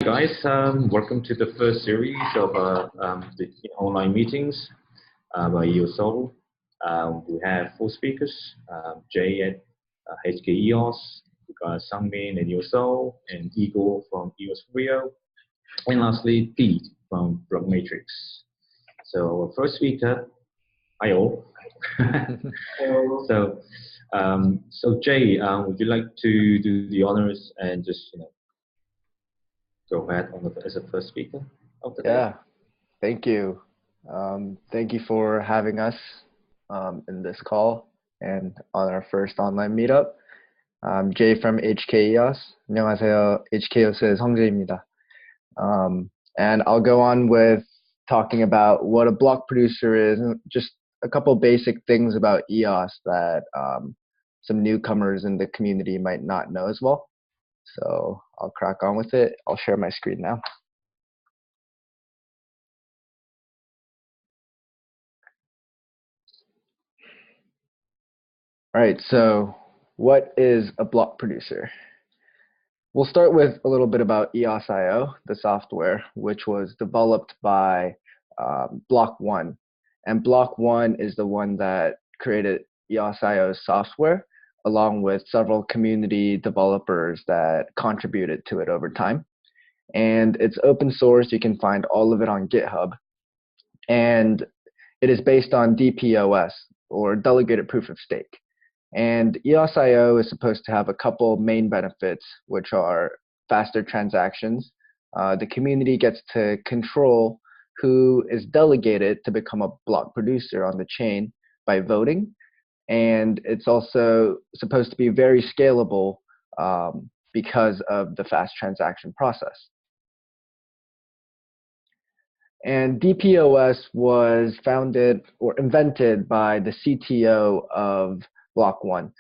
guys, welcome to the first series of the online meetings by EOSeoul. We have 4 speakers, Jay at HKEOS, we got Sangmin at EOSeoul, and Igor from EOSRio, and lastly, Pete from BlockMatrix. So our first speaker, hi all. So Jay, would you like to do the honors and just go ahead as a first speaker of the day? Yeah, thank you. Thank you for having us in this call and on our first online meetup. I'm Jay from HKEOS. 안녕하세요, HKEOS의 성재입니다. And I'll go on with talking about what a block producer is, and just a couple basic things about EOS that some newcomers in the community might not know as well. So I'll crack on with it. I'll share my screen now. All right, so what is a block producer? We'll start with a little bit about EOSIO, the software, which was developed by Block One. And Block One is the one that created EOSIO's software, along with several community developers that contributed to it over time. And it's open source. You can find all of it on GitHub. And it is based on DPoS, or Delegated Proof of Stake. And EOSIO is supposed to have a couple main benefits, which are faster transactions. The community gets to control who is delegated to become a block producer on the chain by voting. And it's also supposed to be very scalable because of the fast transaction process. And DPoS was founded or invented by the CTO of Block One,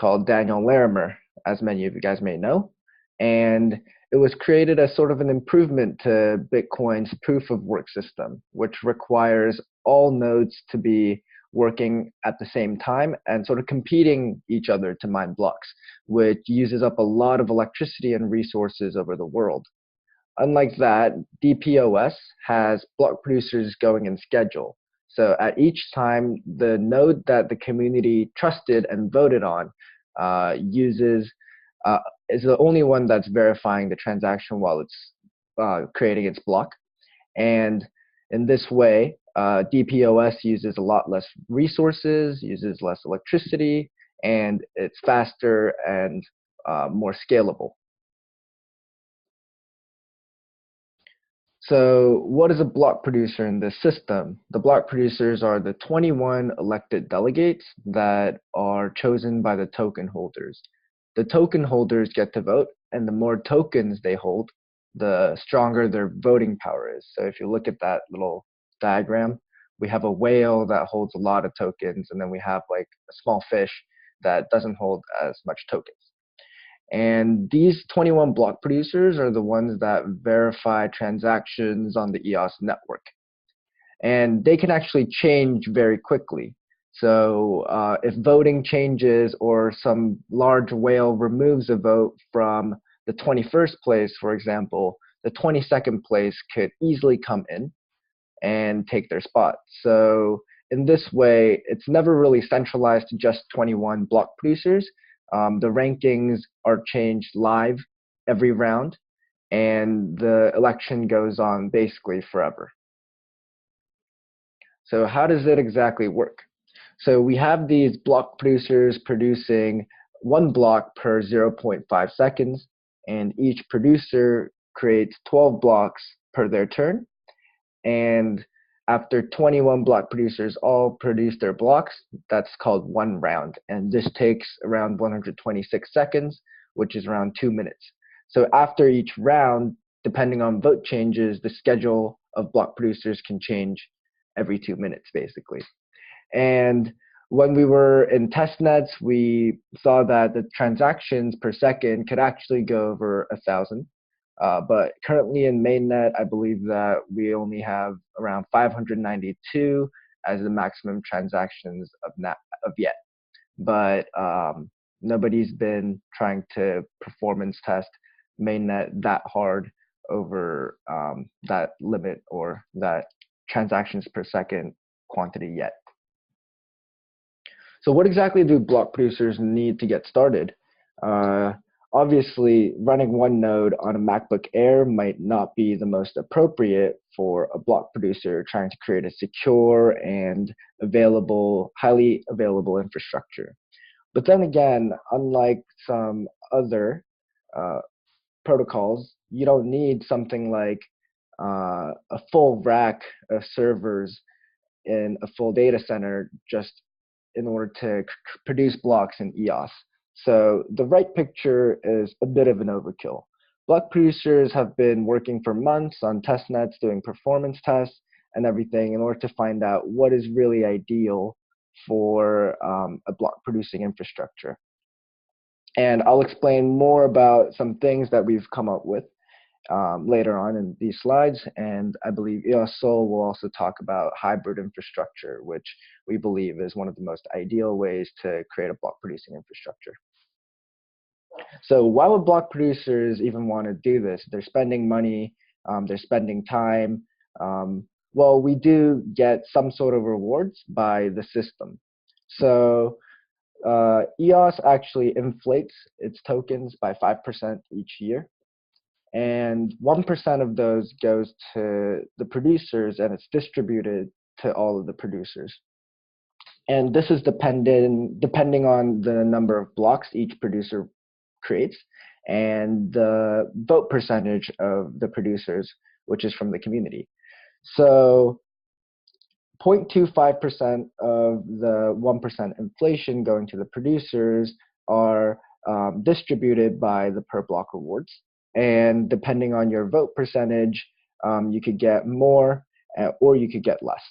called Daniel Larimer, as many of you guys may know. And it was created as sort of an improvement to Bitcoin's proof of work system, which requires all nodes to be working at the same time and sort of competing each other to mine blocks, which uses up a lot of electricity and resources over the world. Unlike that, DPoS has block producers going in schedule. So at each time, the node that the community trusted and voted on is the only one that's verifying the transaction while it's creating its block. And in this way, DPoS uses a lot less resources, uses less electricity, and it's faster and more scalable. So what is a block producer in this system? The block producers are the 21 elected delegates that are chosen by the token holders. The token holders get to vote, and the more tokens they hold, the stronger their voting power is. So if you look at that little diagram, we have a whale that holds a lot of tokens, and then we have like a small fish that doesn't hold as much tokens. And these 21 block producers are the ones that verify transactions on the EOS network. And they can actually change very quickly. So if voting changes or some large whale removes a vote from the 21st place, for example, the 22nd place could easily come in and take their spot. So in this way, it's never really centralized to just 21 block producers. The rankings are changed live every round, and the election goes on basically forever. So how does it exactly work? So we have these block producers producing 1 block per 0.5 seconds, and each producer creates 12 blocks per their turn. And after 21 block producers all produce their blocks, that's called 1 round. And this takes around 126 seconds, which is around 2 minutes. So after each round, depending on vote changes, the schedule of block producers can change every 2 minutes, basically. And when we were in testnets, we saw that the transactions per second could actually go over 1,000. But currently in mainnet, I believe that we only have around 592 as the maximum transactions of yet. But nobody's been trying to performance test mainnet that hard over that limit or that transactions per second quantity yet. So what exactly do block producers need to get started? Obviously, running one node on a MacBook Air might not be the most appropriate for a block producer trying to create a secure and highly available infrastructure. But then again, unlike some other protocols, you don't need something like a full rack of servers in a full data center just in order to produce blocks in EOS. So the right picture is a bit of an overkill. Block producers have been working for months on testnets, doing performance tests and everything in order to find out what is really ideal for a block producing infrastructure. And I'll explain more about some things that we've come up with later on in these slides. And I believe EOSeoul will also talk about hybrid infrastructure, which we believe is one of the most ideal ways to create a block producing infrastructure. So why would block producers even want to do this? They're spending money, they're spending time. Well, we do get some sort of rewards by the system. So EOS actually inflates its tokens by 5% each year. And 1% of those goes to the producers, and it's distributed to all of the producers. And this is depending on the number of blocks each producer creates and the vote percentage of the producers, which is from the community. So 0.25% of the 1% inflation going to the producers are distributed by the per block rewards. And depending on your vote percentage, you could get more or you could get less.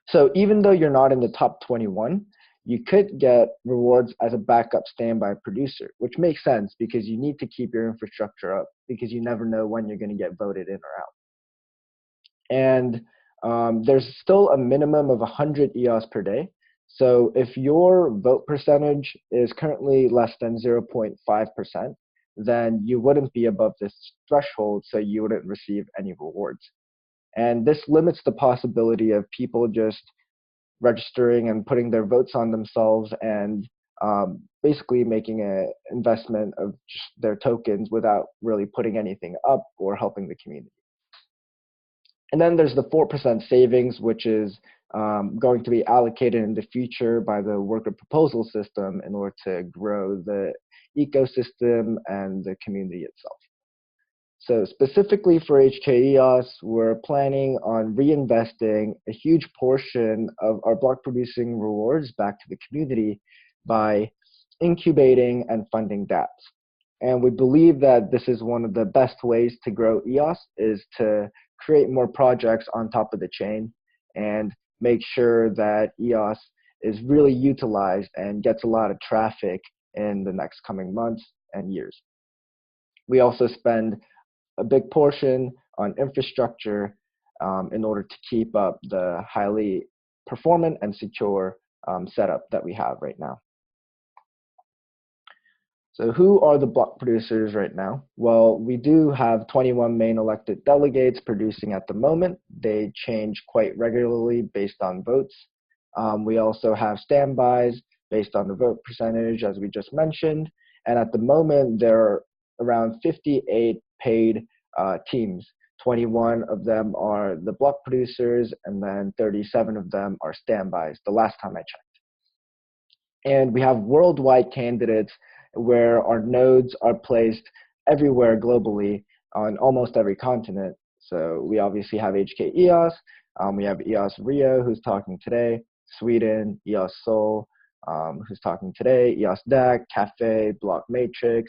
So even though you're not in the top 21, you could get rewards as a backup standby producer, which makes sense because you need to keep your infrastructure up because you never know when you're going to get voted in or out. And there's still a minimum of 100 EOS per day. So if your vote percentage is currently less than 0.5%, then you wouldn't be above this threshold, so you wouldn't receive any rewards. And this limits the possibility of people just registering and putting their votes on themselves and basically making an investment of just their tokens without really putting anything up or helping the community. And then there's the 4% savings, which is going to be allocated in the future by the worker proposal system in order to grow the ecosystem and the community itself. So specifically for HKEOS, we're planning on reinvesting a huge portion of our block producing rewards back to the community by incubating and funding dApps. And we believe that this is one of the best ways to grow EOS is to create more projects on top of the chain and make sure that EOS is really utilized and gets a lot of traffic in the next coming months and years. We also spend a big portion on infrastructure in order to keep up the highly performant and secure setup that we have right now. So who are the block producers right now? Well, we do have 21 main elected delegates producing at the moment. They change quite regularly based on votes. We also have standbys based on the vote percentage, as we just mentioned. And at the moment, there are around 58 paid teams. 21 of them are the block producers, and then 37 of them are standbys, the last time I checked. And we have worldwide candidates where our nodes are placed everywhere globally on almost every continent. So we obviously have HKEOS, we have EOSRio, who's talking today, Sweden, EOSeoul, who's talking today, EOSDAC, Cafe, BlockMatrix,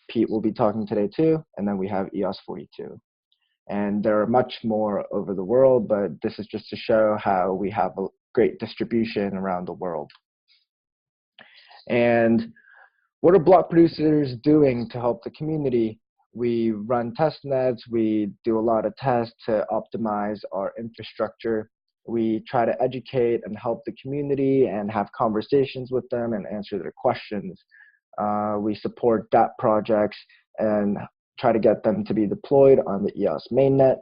Pete will be talking today too, and then we have EOS42. And there are much more over the world, but this is just to show how we have a great distribution around the world. And what are block producers doing to help the community? We run test nets, we do a lot of tests to optimize our infrastructure. We try to educate and help the community and have conversations with them and answer their questions. We support dApp projects and try to get them to be deployed on the EOS mainnet.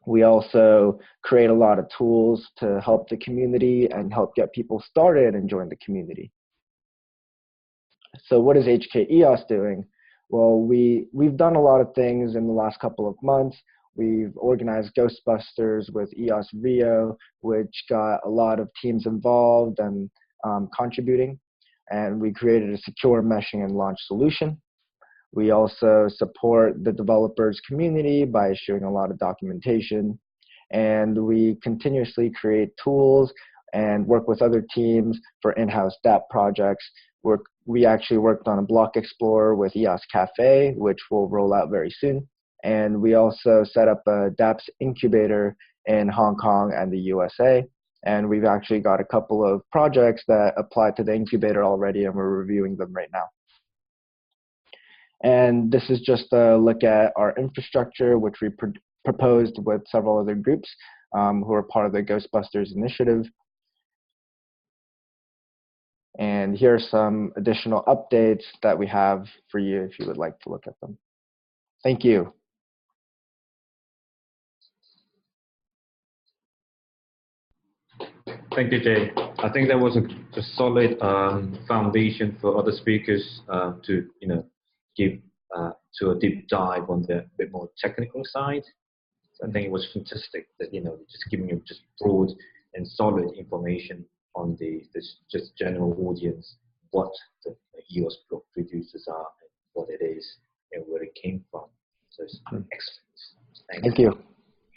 We also create a lot of tools to help the community and help get people started and join the community. So what is HKEOS doing? Well, we've done a lot of things in the last couple of months. We've organized Ghostbusters with EOSRio, which got a lot of teams involved and contributing. And we created a secure meshing and launch solution. We also support the developers community by issuing a lot of documentation. And we continuously create tools and work with other teams for in-house dApp projects. We actually worked on a block explorer with EOS Cafe, which will roll out very soon. And we also set up a dApps incubator in Hong Kong and the USA. And we've actually got a couple of projects that apply to the incubator already, and we're reviewing them right now. And this is just a look at our infrastructure, which we proposed with several other groups who are part of the Ghostbusters initiative. And here are some additional updates that we have for you if you would like to look at them. Thank you. Thank you, Jay. I think that was a solid foundation for other speakers to give to a deep dive on the bit more technical side. So I think it was fantastic that just giving you just broad and solid information on this just general audience, what the EOS block producers are, and what it is, and where it came from. So it's excellent. Thank you.